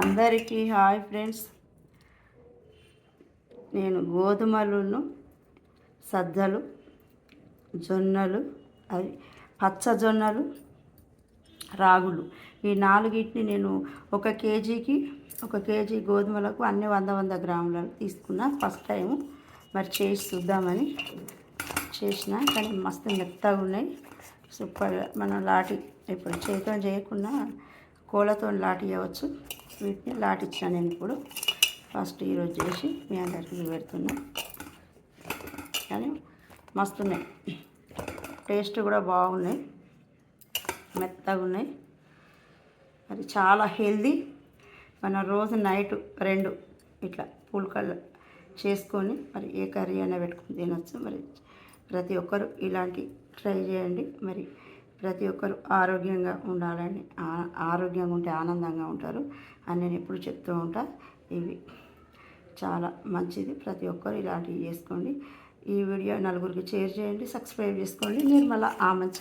అందరికీ hi friends. నేను గోధుమలను, సజ్జలు, జొన్నలు, అవి పచ్చ జొన్నలు, రాగులు, ఈ నాలుగిటిని నేను ఒక కేజీ గోధుమలకు అన్ని 100 గ్రాములు తీసుకున్నా. ఫస్ట్ టైం మరి చేసి చూద్దామని చేసిన, కానీ మస్తు మెత్తగా ఉన్నాయి. సూపర్గా మనం లాటి ఇప్పుడు చేతితో చేయకుండా కోళ్ళతో లాటి ఇవ్వచ్చు. వీటిని లాటిచ్చిన నేను ఇప్పుడు ఫస్ట్ ఈరోజు చేసి మీ అందరికీ పెడుతున్నా. కానీ మస్తున్నాయి, టేస్ట్ కూడా బాగున్నాయి, మెత్తగా ఉన్నాయి. మరి చాలా హెల్దీ. మన రోజు నైట్ 2 ఇట్లా పుల్కలు చేసుకొని మరి ఏ కర్రీ అయినా పెట్టుకొని తినచ్చు. మరి ప్రతి ఒక్కరు ఇలాంటి ట్రై చేయండి. మరి ప్రతి ఒక్కరు ఆరోగ్యంగా ఉండాలని, ఆరోగ్యంగా ఉంటే ఆనందంగా ఉంటారు అని నేను ఎప్పుడు చెప్తూ ఉంటా. ఇవి చాలా మంచిది, ప్రతి ఒక్కరు ఇలాంటివి చేసుకోండి. ఈ వీడియో నలుగురికి షేర్ చేయండి, సబ్స్క్రైబ్ చేసుకోండి. నిర్మల ఆమంచ.